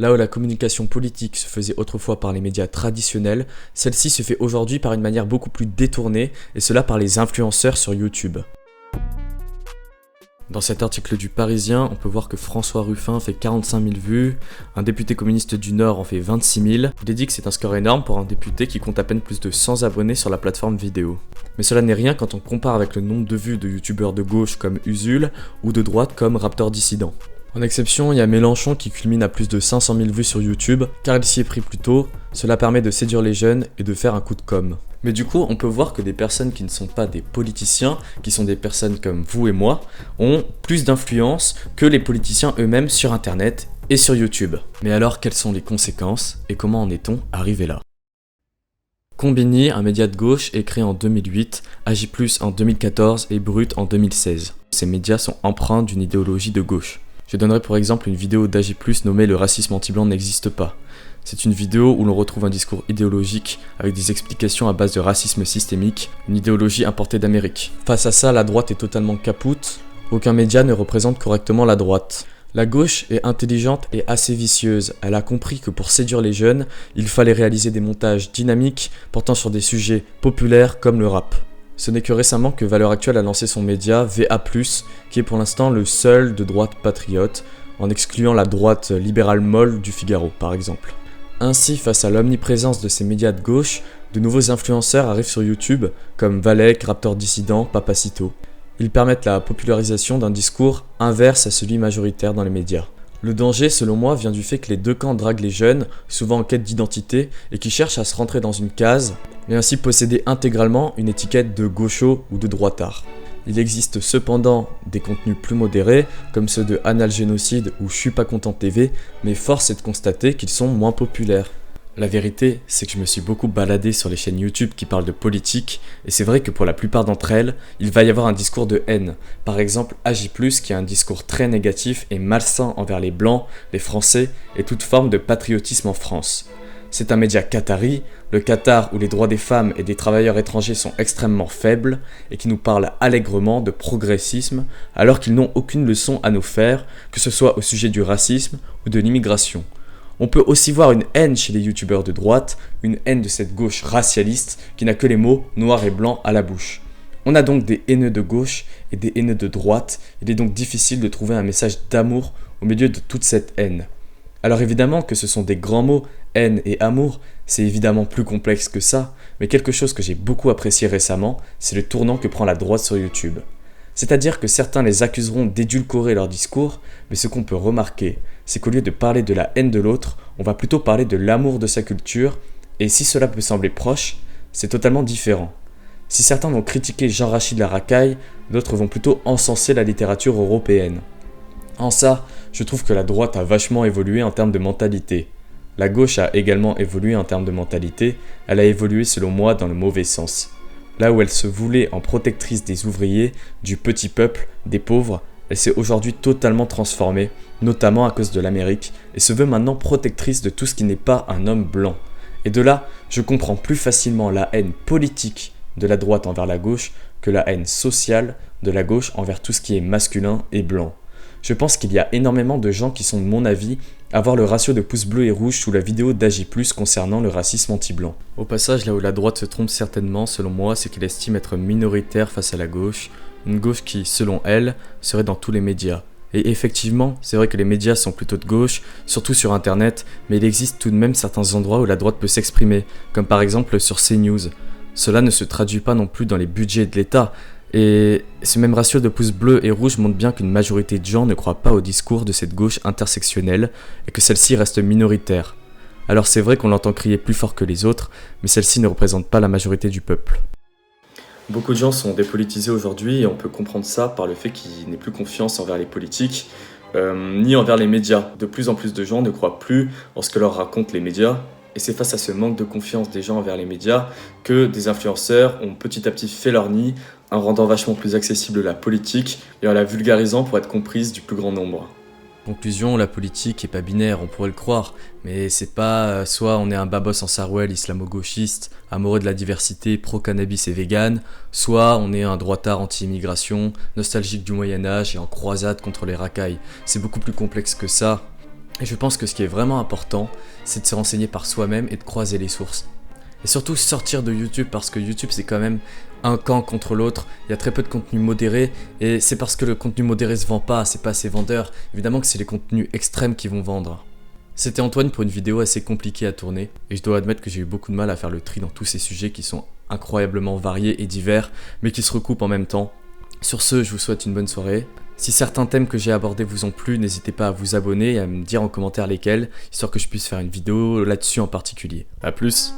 Là où la communication politique se faisait autrefois par les médias traditionnels, celle-ci se fait aujourd'hui par une manière beaucoup plus détournée, et cela par les influenceurs sur YouTube. Dans cet article du Parisien, on peut voir que François Ruffin fait 45 000 vues, un député communiste du Nord en fait 26 000. Il est dit que c'est un score énorme pour un député qui compte à peine plus de 100 abonnés sur la plateforme vidéo. Mais cela n'est rien quand on compare avec le nombre de vues de youtubeurs de gauche comme Usul ou de droite comme Raptor Dissident. En exception, il y a Mélenchon qui culmine à plus de 500 000 vues sur YouTube, car il s'y est pris plus tôt, cela permet de séduire les jeunes et de faire un coup de com'. Mais du coup, on peut voir que des personnes qui ne sont pas des politiciens, qui sont des personnes comme vous et moi, ont plus d'influence que les politiciens eux-mêmes sur Internet et sur YouTube. Mais alors, quelles sont les conséquences et comment en est-on arrivé là ? Combini, un média de gauche, est créé en 2008, Agi+ en 2014 et Brut en 2016. Ces médias sont empreints d'une idéologie de gauche. Je donnerai pour exemple une vidéo d'Agi+ nommée « Le racisme anti-blanc n'existe pas ». C'est une vidéo où l'on retrouve un discours idéologique avec des explications à base de racisme systémique, une idéologie importée d'Amérique. Face à ça, la droite est totalement capoute, aucun média ne représente correctement la droite. La gauche est intelligente et assez vicieuse, elle a compris que pour séduire les jeunes, il fallait réaliser des montages dynamiques portant sur des sujets populaires comme le rap. Ce n'est que récemment que Valeurs Actuelles a lancé son média VA+, qui est pour l'instant le seul de droite patriote, en excluant la droite libérale molle du Figaro par exemple. Ainsi, face à l'omniprésence de ces médias de gauche, de nouveaux influenceurs arrivent sur YouTube, comme Valek, Raptor Dissident, Papacito. Ils permettent la popularisation d'un discours inverse à celui majoritaire dans les médias. Le danger, selon moi, vient du fait que les deux camps draguent les jeunes, souvent en quête d'identité, et qui cherchent à se rentrer dans une case, et ainsi posséder intégralement une étiquette de gaucho ou de droitard. Il existe cependant des contenus plus modérés, comme ceux de Analgénocide ou Je suis pas content TV, mais force est de constater qu'ils sont moins populaires. La vérité, c'est que je me suis beaucoup baladé sur les chaînes YouTube qui parlent de politique, et c'est vrai que pour la plupart d'entre elles, il va y avoir un discours de haine. Par exemple, Agi+, qui a un discours très négatif et malsain envers les Blancs, les Français et toute forme de patriotisme en France. C'est un média qatari, le Qatar où les droits des femmes et des travailleurs étrangers sont extrêmement faibles et qui nous parle allègrement de progressisme alors qu'ils n'ont aucune leçon à nous faire, que ce soit au sujet du racisme ou de l'immigration. On peut aussi voir une haine chez les youtubeurs de droite, une haine de cette gauche racialiste qui n'a que les mots noir et blanc à la bouche. On a donc des haineux de gauche et des haineux de droite, il est donc difficile de trouver un message d'amour au milieu de toute cette haine. Alors évidemment que ce sont des grands mots, haine et amour, c'est évidemment plus complexe que ça, mais quelque chose que j'ai beaucoup apprécié récemment, c'est le tournant que prend la droite sur YouTube. C'est-à-dire que certains les accuseront d'édulcorer leur discours, mais ce qu'on peut remarquer, c'est qu'au lieu de parler de la haine de l'autre, on va plutôt parler de l'amour de sa culture, et si cela peut sembler proche, c'est totalement différent. Si certains vont critiquer Jean-Rachid Laracaille, d'autres vont plutôt encenser la littérature européenne. En ça, je trouve que la droite a vachement évolué en termes de mentalité. La gauche a également évolué en termes de mentalité, elle a évolué selon moi dans le mauvais sens. Là où elle se voulait en protectrice des ouvriers, du petit peuple, des pauvres, elle s'est aujourd'hui totalement transformée, notamment à cause de l'Amérique, et se veut maintenant protectrice de tout ce qui n'est pas un homme blanc. Et de là, je comprends plus facilement la haine politique de la droite envers la gauche que la haine sociale de la gauche envers tout ce qui est masculin et blanc. Je pense qu'il y a énormément de gens qui sont de mon avis à voir le ratio de pouces bleus et rouges sous la vidéo d'Agi+ concernant le racisme anti-blanc. Au passage, là où la droite se trompe certainement, selon moi, c'est qu'elle estime être minoritaire face à la gauche, une gauche qui, selon elle, serait dans tous les médias. Et effectivement, c'est vrai que les médias sont plutôt de gauche, surtout sur internet, mais il existe tout de même certains endroits où la droite peut s'exprimer, comme par exemple sur CNews. Cela ne se traduit pas non plus dans les budgets de l'État, et ce même ratio de pouces bleus et rouges montre bien qu'une majorité de gens ne croient pas au discours de cette gauche intersectionnelle et que celle-ci reste minoritaire. Alors c'est vrai qu'on l'entend crier plus fort que les autres, mais celle-ci ne représente pas la majorité du peuple. Beaucoup de gens sont dépolitisés aujourd'hui et on peut comprendre ça par le fait qu'ils n'aient plus confiance envers les politiques, ni envers les médias. De plus en plus de gens ne croient plus en ce que leur racontent les médias. Et c'est face à ce manque de confiance des gens envers les médias que des influenceurs ont petit à petit fait leur nid en rendant vachement plus accessible la politique et en la vulgarisant pour être comprise du plus grand nombre. Conclusion, la politique est pas binaire, on pourrait le croire, mais c'est pas soit on est un babos en sarouel islamo-gauchiste, amoureux de la diversité, pro-cannabis et vegan, soit on est un droitard anti-immigration, nostalgique du Moyen-Âge et en croisade contre les racailles. C'est beaucoup plus complexe que ça. Et je pense que ce qui est vraiment important, c'est de se renseigner par soi-même et de croiser les sources. Et surtout sortir de YouTube, parce que YouTube c'est quand même un camp contre l'autre, il y a très peu de contenu modéré, et c'est parce que le contenu modéré se vend pas, c'est pas assez vendeur, évidemment que c'est les contenus extrêmes qui vont vendre. C'était Antoine pour une vidéo assez compliquée à tourner, et je dois admettre que j'ai eu beaucoup de mal à faire le tri dans tous ces sujets qui sont incroyablement variés et divers, mais qui se recoupent en même temps. Sur ce, je vous souhaite une bonne soirée. Si certains thèmes que j'ai abordés vous ont plu, n'hésitez pas à vous abonner et à me dire en commentaire lesquels, histoire que je puisse faire une vidéo là-dessus en particulier. A plus!